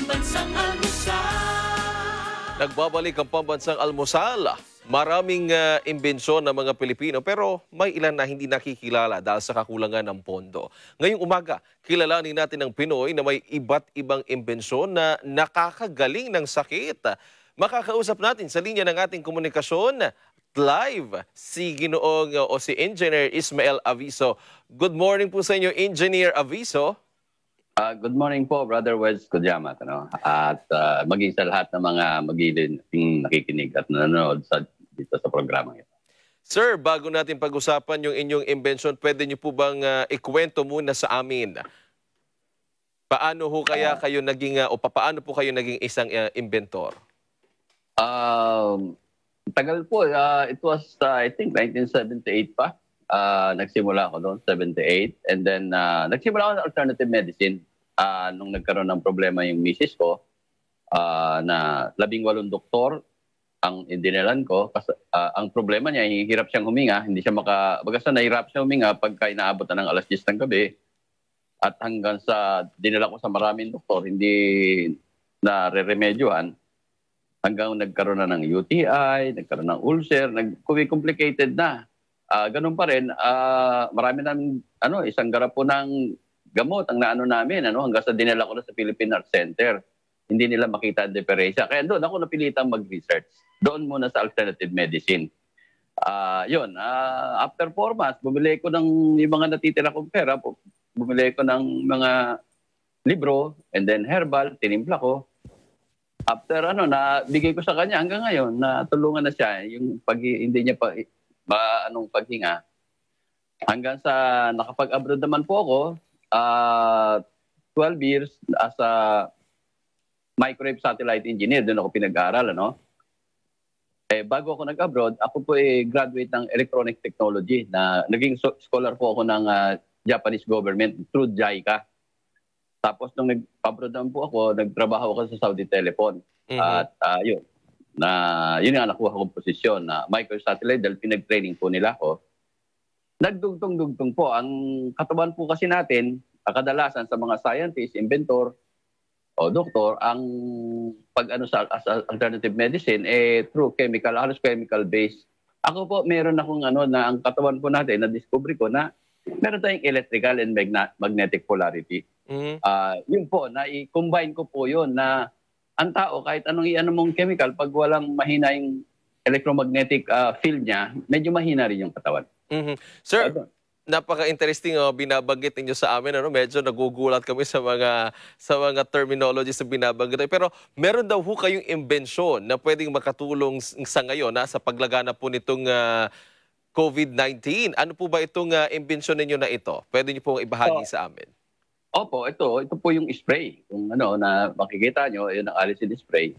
Pambansang Almusal. Nagbabalik ang pambansang almusal. Maraming imbensyon ng mga Pilipino pero may ilan na hindi nakikilala dahil sa kakulangan ng pondo. Ngayong umaga, kilalanin natin ang Pinoy na may iba't ibang imbensyon na nakakagaling ng sakit. Makakausap natin sa linya ng ating komunikasyon live si Ginoong o si Engineer Ismael Aviso. Good morning po sa inyo, Engineer Aviso. Good morning po, Brother Wes Kujamat. At maging sa lahat ng mga magiging nakikinig at nanonood dito sa programa ito. Sir, bago natin pag-usapan yung inyong invention, pwede niyo po bang ikwento muna sa amin? Paano ho kaya kayo naging, o paano po kayo naging isang inventor? Tagal po. It was, I think, 1978 pa. Nagsimula ako doon, 78. And then, nagsimula ako ng alternative medicine. Nung nagkaroon ng problema yung misis ko, na 18 doktor ang indinilan ko. Kasi, ang problema niya, hirap siyang huminga. Hindi siya basta nahirap siya huminga pagka inaabot na ng alas 10 ng gabi. At hanggang sa dinala ko sa maraming doktor, hindi na re-remedyohan. Hanggang nagkaroon na ng UTI, nagkaroon ng ulcer, complicated na. Ganun pa rin, marami ng isang garap po ng gamot ang naano namin, hanggang sa dinala ko na sa Philippine Heart Center. Hindi nila makita ang diferensya. Kaya doon ako napilitang mag-research. Doon muna sa alternative medicine. After 4 months, bumili ko ng yung mga natitira kong pera, bumili ko ng mga libro, and then herbal, tinimpla ko. After nabigay ko sa kanya hanggang ngayon, natulungan na siya, yung hindi niya paghinga. Hanggang sa nakapag-abroad naman po ako, 12 years as a microwave satellite engineer, doon ako pinag-aaral, bago ako nag-abroad, ako po graduate ng electronic technology na naging scholar po ako ng Japanese government through JICA. Tapos nung nag-abroad naman po ako, nagtrabaho ako sa Saudi Telephone. At yun nga nakuha kong posisyon na microwave satellite dahil pinag-training po nila ako. Nagdugtong-dugtong po. Ang katawan po kasi natin, kadalasan sa mga scientist, inventor, o doktor, ang sa alternative medicine, through chemical, halos chemical based. Ako po, meron akong na ang katawan po natin, na-discover ko na meron tayong electrical and magnetic polarity. Yun po, na-combine ko po yun na ang tao, kahit anong i-ano mong chemical, pag walang mahina yung electromagnetic field niya, medyo mahina rin yung katawan. Sir, napaka-interesting binabanggit ninyo sa amin. Medyo nagugulat kami sa mga terminologies na binabanggit. Pero meron daw ho kayong imbensyon na pwedeng makatulong sa ngayon sa paglaganap po nitong COVID-19. Ano po ba itong imbensyon ninyo na ito? Pwede niyo pong ibahagi sa amin. Opo, ito po yung spray. Kung na makikita nyo, yun ang Alisin spray.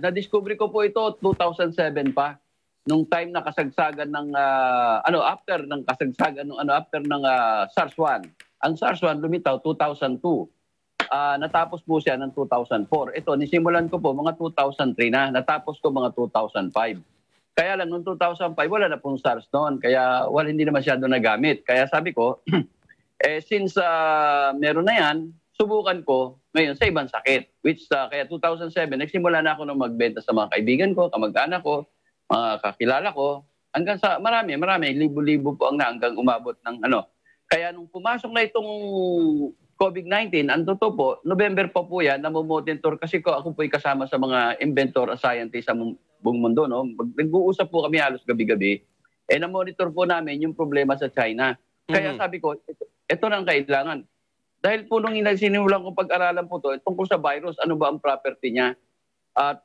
Na-discover ko po ito 2007 pa. Nung time na kasagsagan ng after ng SARS-1. Ang SARS-1 lumitaw 2002. Natapos po siya ng 2004. Ito nisimulan ko po mga 2003 na, natapos ko mga 2005. Kaya lang noong 2005 wala na pong SARS noon, kaya hindi na masyado nagamit. Kaya sabi ko, since meron na yan, subukan ko ngayon sa ibang sakit. Which kaya 2007 nagsimula na ako ng magbenta sa mga kaibigan ko, kamag-anak ko, mga kakilala ko, hanggang sa marami, libo-libo po ang hanggang umabot ng Kaya nung pumasok na itong COVID-19, ang totoo po, November pa po yan, namomonitor kasi ako po kasama sa mga inventor at scientist sa buong mundo. Nag-uusap po kami halos gabi-gabi. Na-monitor po namin yung problema sa China. Kaya sabi ko, ito na ang kailangan. Dahil po nung sinimulan ko pag-aralan po ito, tungkol sa virus, ano ba ang property niya? At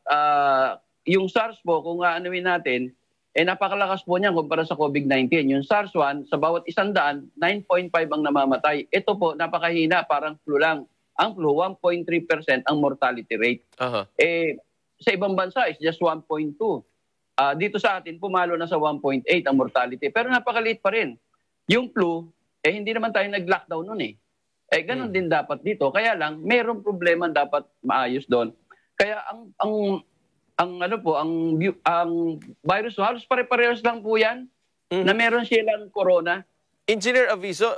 yung SARS po, kung aanuin natin, napakalakas po niya kumpara sa COVID-19. Yung SARS-1, sa bawat 100, 9.5 ang namamatay. Ito po, napakahina, parang flu lang. Ang flu, 1.3% ang mortality rate. Sa ibang bansa, it's just 1.2. Dito sa atin, pumalo na sa 1.8 ang mortality. Pero napakaliit pa rin. Yung flu, hindi naman tayo nag-lockdown nun Ganun din dapat dito. Kaya lang, mayroong problema dapat maayos doon. Kaya ang virus halos pare-parehas lang po yan na meron silang corona. Engineer Aviso,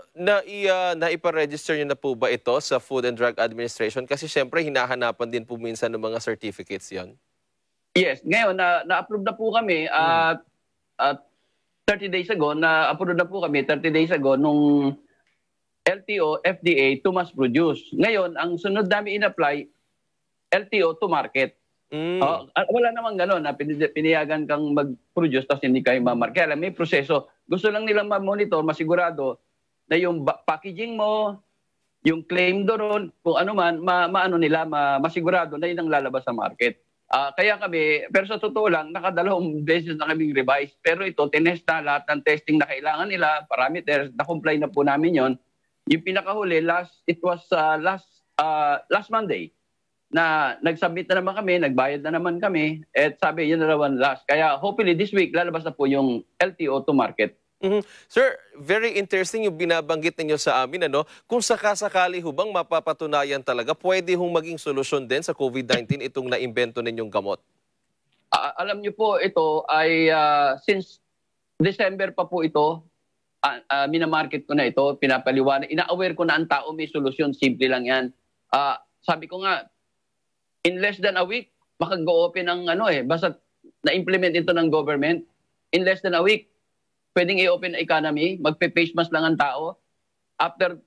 naipa-register niyo na po ba ito sa Food and Drug Administration? Kasi syempre hinahanapan din po minsan ng mga certificates yon. Yes, ngayon na-approve na po kami at 30 days ago, na-approve na po kami 30 days ago nung LTO, FDA to mass produce. Ngayon, ang sunod namin in-apply, LTO to market. Wala namang gano'n na piniyagan kang mag-produce tapos hindi kayo mamarket. Kaya may proseso. Gusto lang nilang ma-monitor, masigurado na yung packaging mo, yung claim doon, kung ano man, masigurado na yun ang lalabas sa market. Kaya kami, pero sa totoo lang, nakadalawang beses na kaming revise. Pero ito, tinest na lahat ng testing na kailangan nila, parameters, na-comply na po namin yon. Yung pinakahuli, it was last Monday na nag-submit na naman kami, nagbayad na naman kami, at sabi, yun na naman last. Kaya hopefully this week, lalabas na po yung LTO to market. Sir, very interesting yung binabanggit ninyo sa amin. Kung sakasakali hubang mapapatunayan talaga, pwede hong maging solusyon din sa COVID-19 itong naimbento ninyong gamot? Alam niyo po, ito ay since December pa po ito, minamarket ko na ito, pinapaliwanag, ina-aware ko na ang tao may solusyon, simple lang yan. Sabi ko nga, in less than a week, makag-open ang basta na-implement ito ng government, in less than a week, pwedeng i-open ang economy, magpe-face mask lang ang tao. After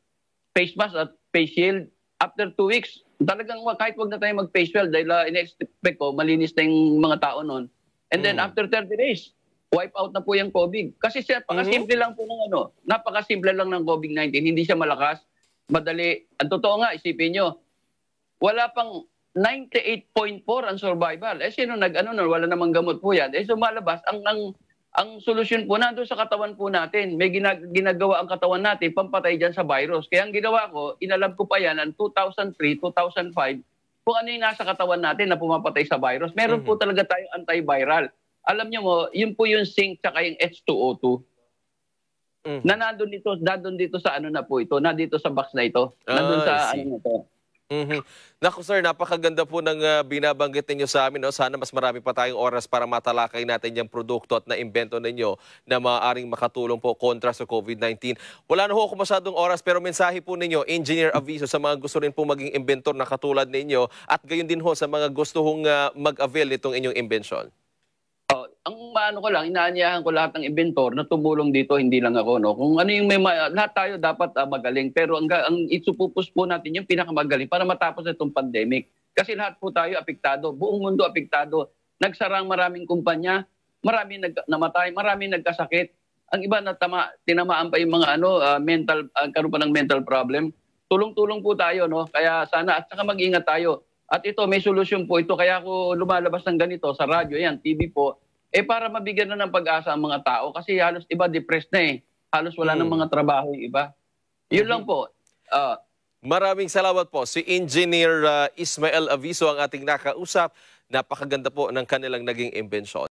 face mask at face shield, after 2 weeks, talagang kahit wag na tayo mag-face shield dahil in-expect ko, malinis na yung mga tao noon. And then after 30 days, wipe out na po yung COVID. Kasi napakasimple lang po ng napakasimple lang ng COVID-19, hindi siya malakas, madali. Ang totoo nga, isipin nyo, wala pang 98.4 ang survival. Sino wala namang gamot po yan. Sumalabas, ang solusyon po nandun sa katawan po natin. May ginagawa ang katawan natin, pampatay dyan sa virus. Kaya ang ginawa ko, inalab ko pa yan ng 2003, 2005, kung ano yung nasa katawan natin na pumapatay sa virus. Meron po talaga tayong antiviral. Alam nyo mo, yun po yung zinc tsaka yung H2O2. Na nandun dito sa na po ito, dito sa box na ito. Nandun sa na to. Naku sir, napakaganda po ng binabanggit ninyo sa amin. Sana mas marami pa tayong oras para matalakay natin yung produkto at na-imbento ninyo na maaaring makatulong po kontra sa COVID-19. Wala na ho ako masyadong oras pero mensahe po ninyo, Engineer Aviso, sa mga gusto rin po maging inventor na katulad ninyo at gayon din ho sa mga gusto hong mag-avail nitong inyong invention. Ang ko lang, inaanyahan ko lahat ng inventor na tumulong dito, hindi lang ako. Kung ano yung lahat tayo dapat magaling. Pero ang isupupus po natin yung pinakamagaling para matapos itong pandemic. Kasi lahat po tayo apektado. Buong mundo apektado. Nagsarang maraming kumpanya, maraming namatay, maraming nagkasakit. Ang iba tinamaan pa yung mga karoon pa ng mental problem. Tulong-tulong po tayo, Kaya sana at saka mag-ingat tayo. At ito, may solusyon po ito. Kaya ako lumalabas ng ganito sa radyo, TV po. Para mabigyan na ng pag-asa ang mga tao. Kasi halos iba depressed na Halos wala ng mga trabaho yung iba. Yun lang po. Maraming salamat po. Si Engineer Ismael Aviso ang ating nakausap. Napakaganda po ng kanilang naging imbensyon.